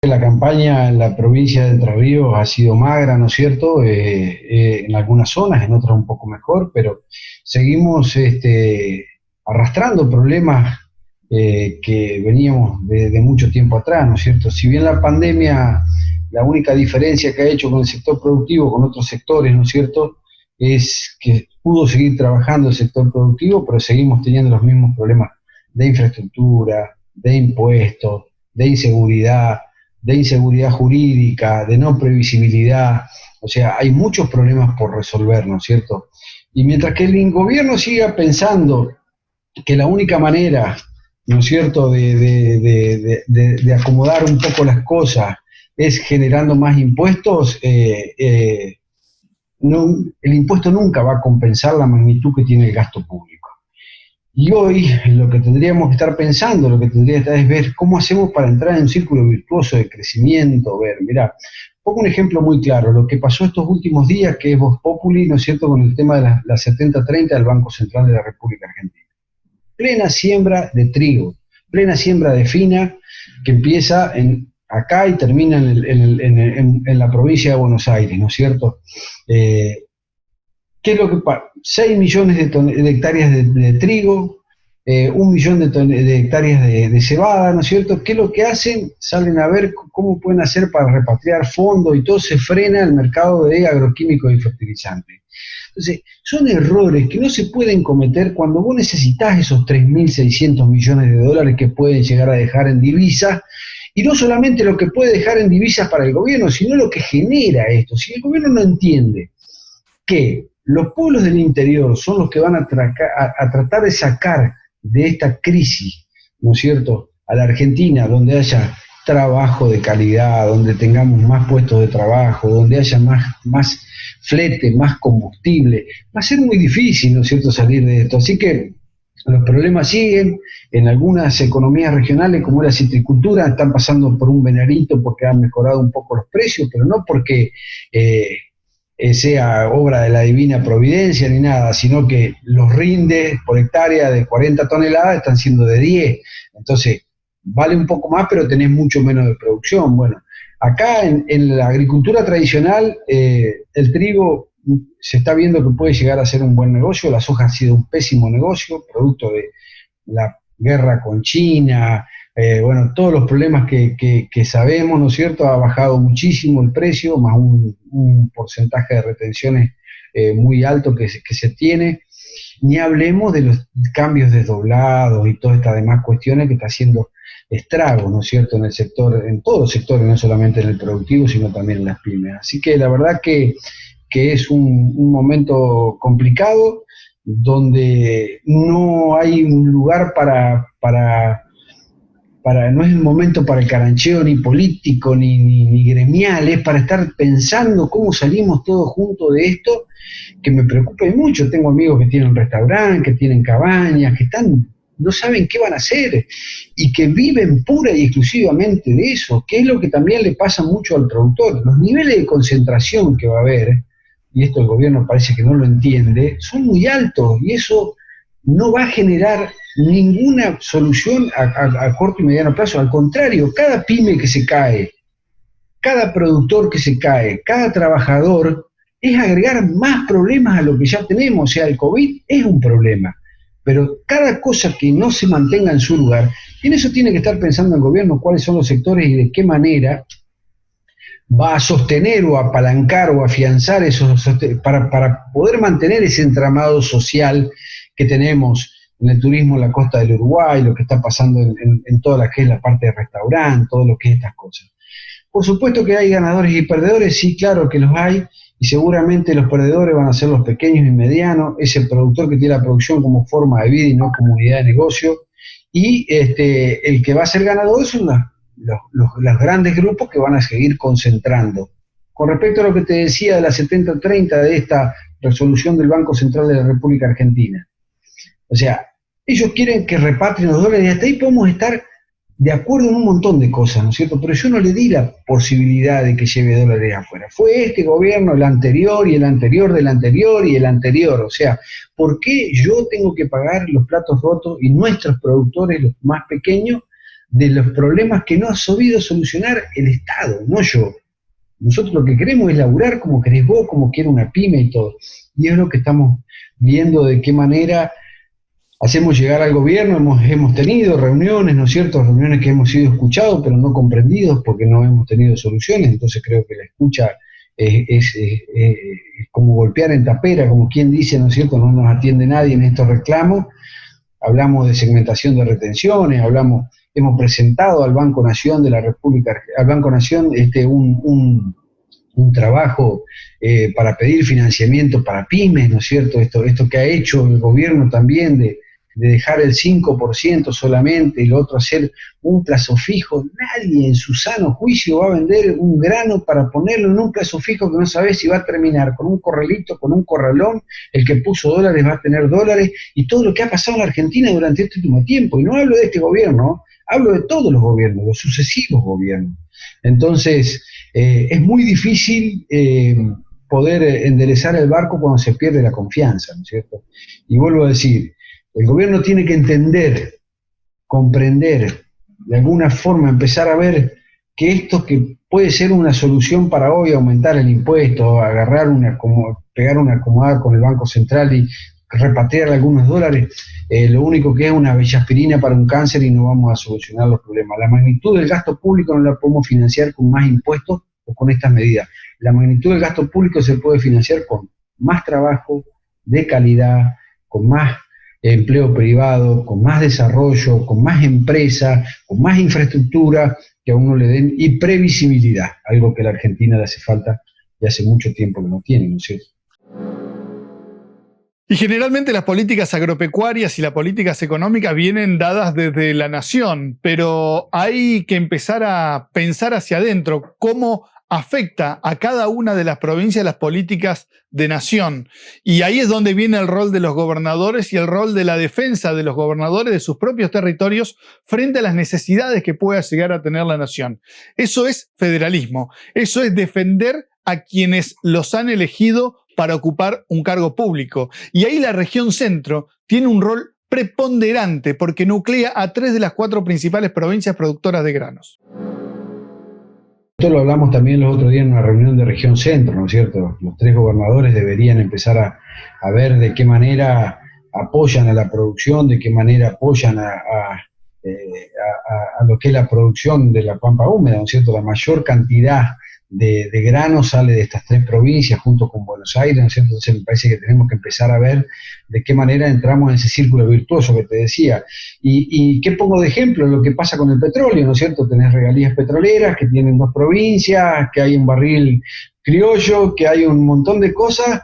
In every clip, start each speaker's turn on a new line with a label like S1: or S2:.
S1: que la campaña en la provincia de Entre Ríos ha sido magra, ¿no es cierto? En algunas zonas, en otras un poco mejor, pero seguimos arrastrando problemas que veníamos de mucho tiempo atrás, ¿no es cierto? Si bien la pandemia, la única diferencia que ha hecho con el sector productivo, con otros sectores, ¿no es cierto?, es que pudo seguir trabajando el sector productivo, pero seguimos teniendo los mismos problemas de infraestructura, de impuestos, de inseguridad jurídica, de no previsibilidad. O sea, hay muchos problemas por resolver, ¿no es cierto? Y mientras que el gobierno siga pensando que la única manera, ¿no es cierto?, de acomodar un poco las cosas es generando más impuestos, el impuesto nunca va a compensar la magnitud que tiene el gasto público. Y hoy lo que tendríamos que estar pensando, lo que tendría que estar es ver cómo hacemos para entrar en un círculo virtuoso de crecimiento. Mirá, pongo un ejemplo muy claro, lo que pasó estos últimos días, que es Vox Populi, ¿no es cierto?, con el tema de la 70-30 del Banco Central de la República Argentina. Plena siembra de trigo, plena siembra de fina, que empieza acá y termina en la provincia de Buenos Aires, ¿no es cierto? ¿Qué es lo que pasa? 6 millones de hectáreas de trigo, 1 millón de hectáreas de cebada, ¿no es cierto? ¿Qué es lo que hacen? Salen a ver cómo pueden hacer para repatriar fondos y todo, se frena el mercado de agroquímicos y fertilizantes. Entonces, son errores que no se pueden cometer cuando vos necesitas esos 3.600 millones de dólares que pueden llegar a dejar en divisas, y no solamente lo que puede dejar en divisas para el gobierno, sino lo que genera esto. Si el gobierno no entiende que los pueblos del interior son los que van a tratar de sacar de esta crisis, ¿no es cierto?, a la Argentina, donde haya trabajo de calidad, donde tengamos más puestos de trabajo, donde haya más flete, más combustible, va a ser muy difícil, ¿no es cierto?, salir de esto. Así que los problemas siguen. En algunas economías regionales, como la citricultura, están pasando por un venarito porque han mejorado un poco los precios, pero no porque sea obra de la divina providencia ni nada, sino que los rindes por hectárea de 40 toneladas están siendo de 10. Entonces, vale un poco más, pero tenés mucho menos de producción. Bueno, acá en la agricultura tradicional, el trigo se está viendo que puede llegar a ser un buen negocio, la soja ha sido un pésimo negocio, producto de la guerra con China, bueno, todos los problemas que sabemos, ¿no es cierto? Ha bajado muchísimo el precio, más un porcentaje de retenciones muy alto que se tiene. Ni hablemos de los cambios desdoblados y todas estas demás cuestiones que está haciendo estragos, ¿no es cierto?, en el sector, en todos los sectores, no solamente en el productivo, sino también en las pymes. Así que la verdad que es un momento complicado, donde no hay un lugar no es el momento para el carancheo ni político ni gremial, es para estar pensando cómo salimos todos juntos de esto, que me preocupa mucho. Tengo amigos que tienen restaurantes, que tienen cabañas, que no saben qué van a hacer y que viven pura y exclusivamente de eso, que es lo que también le pasa mucho al productor. Los niveles de concentración que va a haber, y esto el gobierno parece que no lo entiende, son muy altos, y eso no va a generar ninguna solución a corto y mediano plazo. Al contrario, cada pyme que se cae, cada productor que se cae, cada trabajador, es agregar más problemas a lo que ya tenemos. O sea, el COVID es un problema, pero cada cosa que no se mantenga en su lugar, y en eso tiene que estar pensando el gobierno, cuáles son los sectores y de qué manera va a sostener o apalancar o afianzar para poder mantener ese entramado social que tenemos en el turismo en la costa del Uruguay, lo que está pasando en toda la que es la parte de restaurante, todo lo que es estas cosas. Por supuesto que hay ganadores y perdedores, sí, claro que los hay, y seguramente los perdedores van a ser los pequeños y medianos, ese productor que tiene la producción como forma de vida y no como unidad de negocio, y el que va a ser ganador son los grandes grupos que van a seguir concentrando. Con respecto a lo que te decía de la 70-30 de esta resolución del Banco Central de la República Argentina, o sea, ellos quieren que repatrien los dólares, y hasta ahí podemos estar de acuerdo en un montón de cosas, ¿no es cierto? Pero yo no le di la posibilidad de que lleve dólares afuera. Fue este gobierno, el anterior, y el anterior del anterior, y el anterior. O sea, ¿por qué yo tengo que pagar los platos rotos y nuestros productores, los más pequeños, de los problemas que no ha sabido solucionar el Estado, no yo. Nosotros lo que queremos es laburar como querés vos, como quiere una pyme y todo. Y es lo que estamos viendo de qué manera hacemos llegar al gobierno. Hemos tenido reuniones, ¿no es cierto? Reuniones que hemos sido escuchados, pero no comprendidos porque no hemos tenido soluciones. Entonces creo que la escucha es como golpear en tapera, como quien dice, ¿no es cierto? No nos atiende nadie en estos reclamos. Hablamos de segmentación de retenciones, hemos presentado al Banco Nación de la República, al Banco Nación un trabajo para pedir financiamiento para pymes, ¿no es cierto? Esto que ha hecho el gobierno también de dejar el 5% solamente y lo otro hacer un plazo fijo. Nadie en su sano juicio va a vender un grano para ponerlo en un plazo fijo que no sabe si va a terminar con un corralito, con un corralón. El que puso dólares va a tener dólares, y todo lo que ha pasado en la Argentina durante este último tiempo. Y no hablo de este gobierno, hablo de todos los gobiernos, los sucesivos gobiernos. Entonces, es muy difícil poder enderezar el barco cuando se pierde la confianza, ¿no es cierto? Y vuelvo a decir, el gobierno tiene que entender, comprender, de alguna forma empezar a ver que esto que puede ser una solución para hoy, aumentar el impuesto, pegar una acomodada con el Banco Central y repatriar algunos dólares, lo único que es una bella aspirina para un cáncer y no vamos a solucionar los problemas. La magnitud del gasto público no la podemos financiar con más impuestos o con estas medidas. La magnitud del gasto público se puede financiar con más trabajo de calidad, con más empleo privado, con más desarrollo, con más empresa, con más infraestructura que a uno le den, y previsibilidad, algo que a la Argentina le hace falta y hace mucho tiempo que no tiene, ¿no es cierto?
S2: Y generalmente las políticas agropecuarias y las políticas económicas vienen dadas desde la nación, pero hay que empezar a pensar hacia adentro cómo afecta a cada una de las provincias las políticas de nación. Y ahí es donde viene el rol de los gobernadores y el rol de la defensa de los gobernadores de sus propios territorios frente a las necesidades que pueda llegar a tener la nación. Eso es federalismo, eso es defender a quienes los han elegido para ocupar un cargo público. Y ahí la región centro tiene un rol preponderante porque nuclea a 3 de las 4 principales provincias productoras de granos.
S1: Esto lo hablamos también los otros días en una reunión de región centro, ¿no es cierto? Los 3 gobernadores deberían empezar a ver de qué manera apoyan a la producción, de qué manera apoyan a lo que es la producción de la pampa húmeda, ¿no es cierto? La mayor cantidad de grano sale de estas 3 provincias junto con Buenos Aires, ¿no es cierto? Entonces me parece que tenemos que empezar a ver de qué manera entramos en ese círculo virtuoso que te decía. ¿Y qué pongo de ejemplo? Lo que pasa con el petróleo, ¿no es cierto? Tenés regalías petroleras que tienen 2 provincias, que hay un barril criollo, que hay un montón de cosas,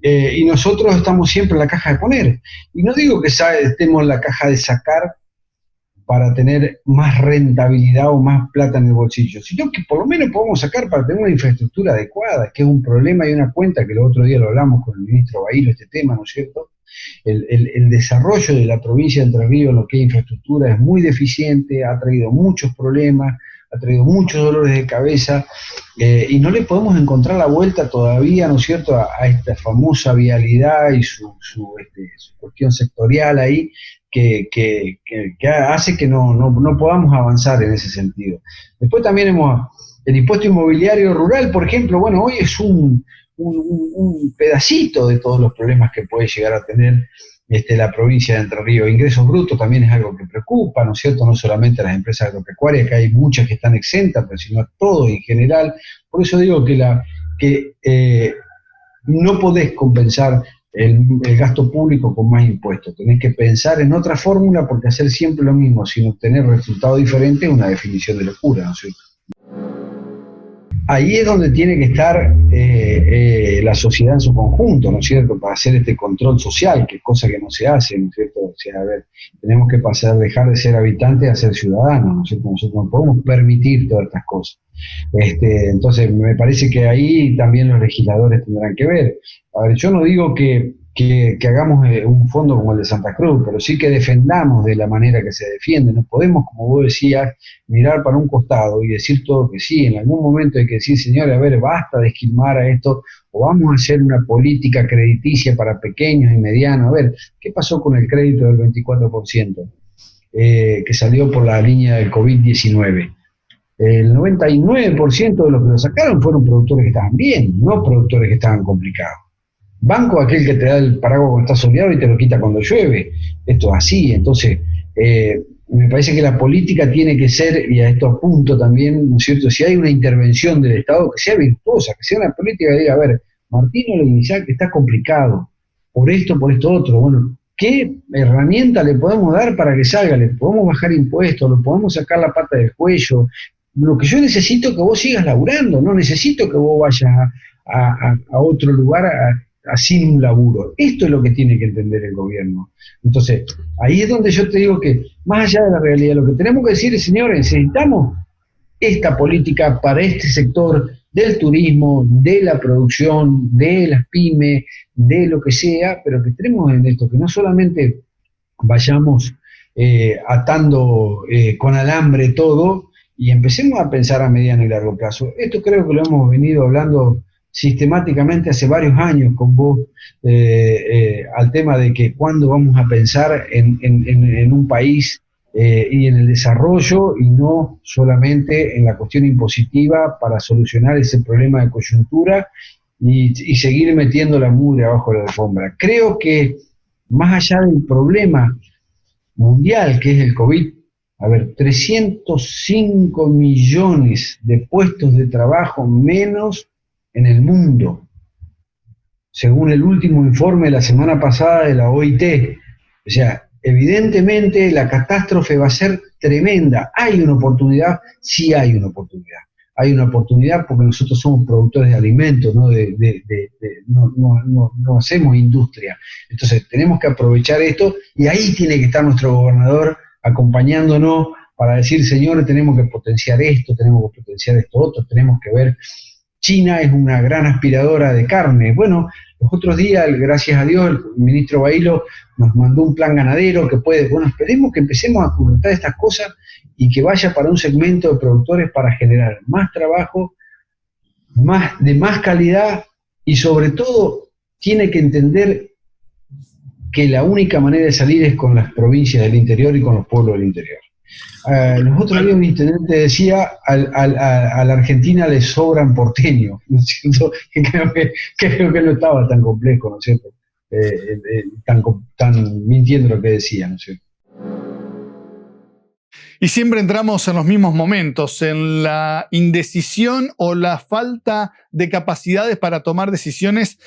S1: y nosotros estamos siempre en la caja de poner. Y no digo que estemos en la caja de sacar para tener más rentabilidad o más plata en el bolsillo, sino que por lo menos podemos sacar para tener una infraestructura adecuada, que es un problema y una cuenta que el otro día lo hablamos con el ministro Bailo, este tema, ¿no es cierto? El desarrollo de la provincia de Entre Ríos en lo que es infraestructura es muy deficiente, ha traído muchos problemas, ha traído muchos dolores de cabeza, y no le podemos encontrar la vuelta todavía, ¿no es cierto?, a esta famosa vialidad y su cuestión sectorial ahí, que hace que no podamos avanzar en ese sentido. Después también el impuesto inmobiliario rural, por ejemplo, bueno, hoy es un pedacito de todos los problemas que puede llegar a tener la provincia de Entre Ríos. Ingresos brutos también es algo que preocupa, ¿no es cierto?, no solamente a las empresas agropecuarias, que hay muchas que están exentas, pero sino a todo en general. Por eso digo que no podés compensar el gasto público con más impuestos. Tenés que pensar en otra fórmula, porque hacer siempre lo mismo sin obtener resultados diferentes es una definición de locura, ¿no es cierto? Ahí es donde tiene que estar la sociedad en su conjunto, ¿no es cierto?, para hacer este control social, que es cosa que no se hace, ¿no es cierto? O sea, a ver, tenemos que dejar de ser habitantes a ser ciudadanos, ¿no es cierto? Nosotros no podemos permitir todas estas cosas. Entonces, me parece que ahí también los legisladores tendrán que ver. A ver, yo no digo que hagamos un fondo como el de Santa Cruz, pero sí que defendamos de la manera que se defiende. No podemos, como vos decías, mirar para un costado y decir todo que sí. En algún momento hay que decir, señores, a ver, basta de esquilmar a esto, o vamos a hacer una política crediticia para pequeños y medianos. A ver, ¿qué pasó con el crédito del 24%? que salió por la línea del COVID-19. El 99% de los que lo sacaron fueron productores que estaban bien, no productores que estaban complicados. Banco aquel que te da el paraguas cuando está soleado y te lo quita cuando llueve. Esto es así. Entonces, me parece que la política tiene que ser, y a esto apunto también, ¿no es cierto? Si hay una intervención del Estado, que sea virtuosa, que sea una política que diga, a ver, Martino, lo inicial que está complicado, por esto otro. Bueno, ¿qué herramienta le podemos dar para que salga? ¿Le podemos bajar impuestos? ¿Le podemos sacar la pata del cuello? Lo que yo necesito es que vos sigas laburando, no necesito que vos vayas a otro lugar sin un laburo. Esto es lo que tiene que entender el gobierno. Entonces, ahí es donde yo te digo que, más allá de la realidad, lo que tenemos que decir es, señores, necesitamos esta política para este sector del turismo, de la producción, de las pymes, de lo que sea, pero que tenemos en esto, que no solamente vayamos atando con alambre todo y empecemos a pensar a mediano y largo plazo. Esto creo que lo hemos venido hablando sistemáticamente hace varios años con vos, al tema de que cuándo vamos a pensar en un país y en el desarrollo, y no solamente en la cuestión impositiva para solucionar ese problema de coyuntura y seguir metiendo la mugre abajo de la alfombra. Creo que más allá del problema mundial que es el COVID, a ver, 305 millones de puestos de trabajo menos en el mundo, según el último informe de la semana pasada de la OIT. O sea, evidentemente la catástrofe va a ser tremenda. ¿Hay una oportunidad? Sí hay una oportunidad. Hay una oportunidad porque nosotros somos productores de alimentos, no, no hacemos industria. Entonces tenemos que aprovechar esto, y ahí tiene que estar nuestro gobernador acompañándonos para decir, señores, tenemos que potenciar esto, tenemos que potenciar esto otro, tenemos que ver. China es una gran aspiradora de carne. Bueno, los otros días, gracias a Dios, el ministro Bailo nos mandó un plan ganadero que puede, bueno, esperemos que empecemos a concretar estas cosas y que vaya para un segmento de productores para generar más trabajo, de más calidad, y sobre todo tiene que entender que la única manera de salir es con las provincias del interior y con los pueblos del interior. Los otros días un intendente decía, a la Argentina le sobran porteños, ¿no es cierto? Creo que no estaba tan complejo, ¿no es cierto? Tan mintiendo lo que decía, ¿no es cierto?
S2: Y siempre entramos en los mismos momentos, en la indecisión o la falta de capacidades para tomar decisiones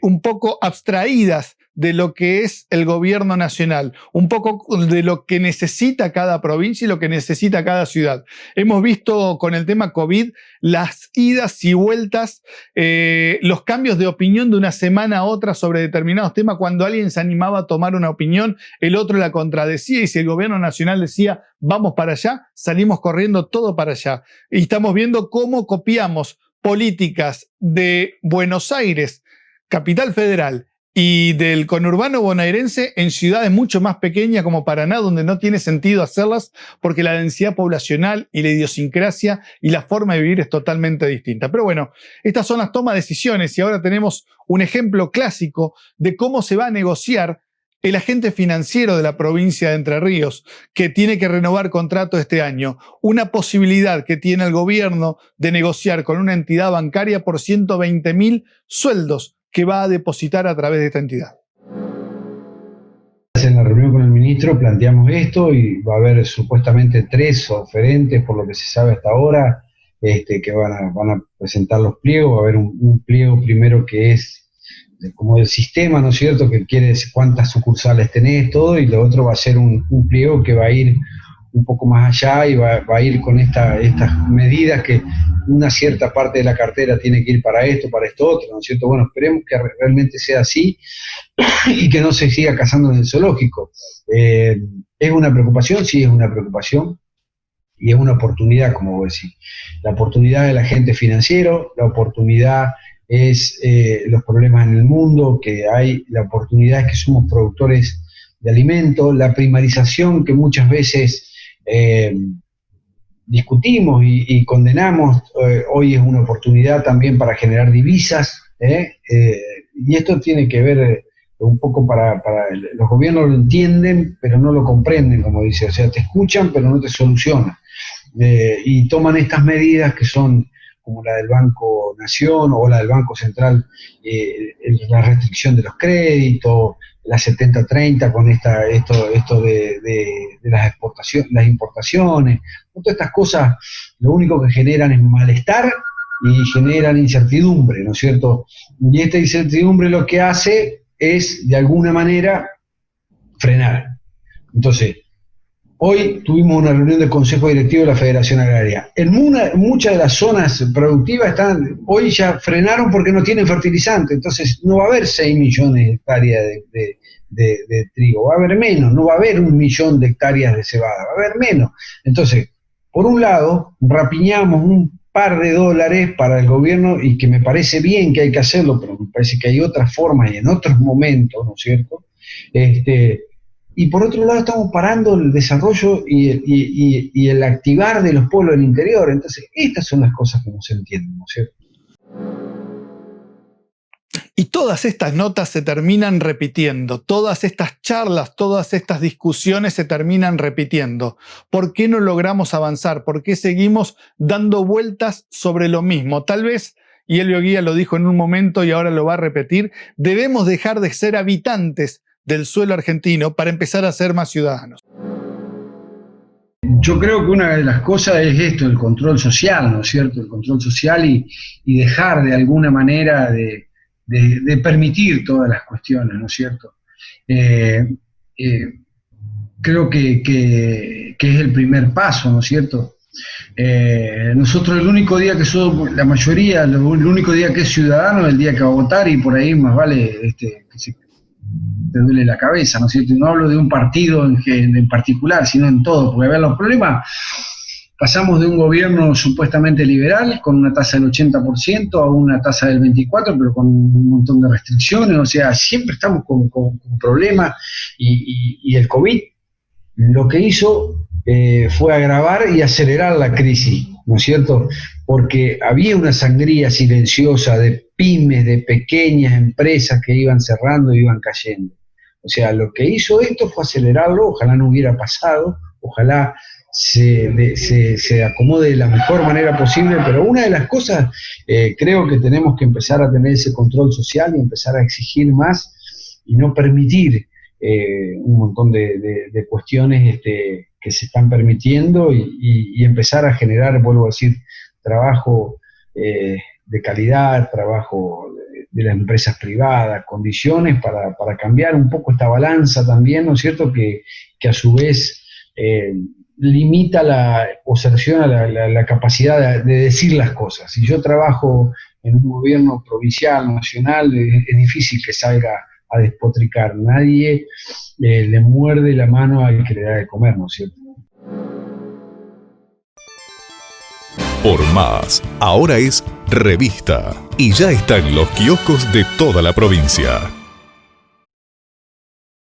S2: un poco abstraídas de lo que es el gobierno nacional, un poco de lo que necesita cada provincia y lo que necesita cada ciudad. Hemos visto con el tema COVID las idas y vueltas, los cambios de opinión de una semana a otra sobre determinados temas. Cuando alguien se animaba a tomar una opinión, el otro la contradecía, y si el gobierno nacional decía vamos para allá, salimos corriendo todo para allá. Y estamos viendo cómo copiamos políticas de Buenos Aires, capital federal, y del conurbano bonaerense en ciudades mucho más pequeñas como Paraná, donde no tiene sentido hacerlas porque la densidad poblacional y la idiosincrasia y la forma de vivir es totalmente distinta. Pero bueno, estas son las tomas de decisiones, y ahora tenemos un ejemplo clásico de cómo se va a negociar el agente financiero de la provincia de Entre Ríos, que tiene que renovar contrato este año. Una posibilidad que tiene el gobierno de negociar con una entidad bancaria por 120.000 sueldos que va a depositar a través de esta entidad.
S1: En la reunión con el ministro planteamos esto, y va a haber supuestamente 3 oferentes, por lo que se sabe hasta ahora, que van a presentar los pliegos. Va a haber un pliego primero que es como el sistema, ¿no es cierto?, que quiere decir cuántas sucursales tenés, todo, y lo otro va a ser un pliego que va a ir un poco más allá y va a ir con estas medidas, que una cierta parte de la cartera tiene que ir para esto otro, ¿no es cierto? Bueno, esperemos que realmente sea así y que no se siga cazando en el zoológico. ¿Es una preocupación? Sí, es una preocupación, y es una oportunidad, como vos decís. La oportunidad del agente financiero, la oportunidad es los problemas en el mundo que hay, la oportunidad es que somos productores de alimentos, la primarización que muchas veces discutimos y condenamos, hoy es una oportunidad también para generar divisas, y esto tiene que ver un poco los gobiernos lo entienden, pero no lo comprenden, como dice, o sea, te escuchan, pero no te solucionan. Y toman estas medidas que son como la del Banco Nación o la del Banco Central, la restricción de los créditos, la 70-30 con esto de las importaciones, todas estas cosas, lo único que generan es malestar y generan incertidumbre, ¿no es cierto? Y esta incertidumbre lo que hace es, de alguna manera, frenar. Entonces, hoy tuvimos una reunión del Consejo Directivo de la Federación Agraria. En muchas de las zonas productivas hoy ya frenaron porque no tienen fertilizante, entonces no va a haber 6 millones de hectáreas de trigo, va a haber menos, no va a haber 1 millón de hectáreas de cebada, va a haber menos. Entonces, por un lado, rapiñamos un par de dólares para el gobierno, y que me parece bien que hay que hacerlo, pero me parece que hay otras formas y en otros momentos, ¿no es cierto? Y por otro lado estamos parando el desarrollo y el activar de los pueblos del interior. Entonces, estas son las cosas que no se entienden, ¿no es cierto?
S2: Y todas estas notas se terminan repitiendo, todas estas charlas, todas estas discusiones se terminan repitiendo. ¿Por qué no logramos avanzar? ¿Por qué seguimos dando vueltas sobre lo mismo? Tal vez, y Elio Guía lo dijo en un momento y ahora lo va a repetir, debemos dejar de ser habitantes del suelo argentino para empezar a ser más ciudadanos.
S1: Yo creo que una de las cosas es esto, el control social, ¿no es cierto? El control social y dejar de alguna manera de permitir todas las cuestiones, ¿no es cierto? Creo que es el primer paso, ¿no es cierto? Nosotros el único día que somos, la mayoría, el único día que es ciudadano es el día que va a votar, y por ahí más vale que te duele la cabeza, ¿no es cierto? Y no hablo de un partido en particular, sino en todo, porque a ver, los problemas, pasamos de un gobierno supuestamente liberal, con una tasa del 80%, a una tasa del 24%, pero con un montón de restricciones, o sea, siempre estamos con problemas, y el COVID lo que hizo fue agravar y acelerar la crisis, ¿no es cierto? Porque había una sangría silenciosa de pymes, de pequeñas empresas que iban cerrando y iban cayendo. O sea, lo que hizo esto fue acelerarlo, ojalá no hubiera pasado, ojalá se acomode de la mejor manera posible, pero una de las cosas, creo que tenemos que empezar a tener ese control social y empezar a exigir más y no permitir un montón de cuestiones que se están permitiendo, y empezar a generar, vuelvo a decir, trabajo de calidad, trabajo de las empresas privadas, condiciones para cambiar un poco esta balanza también, ¿no es cierto?, que a su vez limita o cerciona la capacidad de decir las cosas. Si yo trabajo en un gobierno provincial, nacional, es difícil que salga a despotricar. Nadie le muerde la mano al que le da de comer, ¿no es cierto?
S3: Por Más, ahora es revista y ya está en los kioscos de toda la provincia.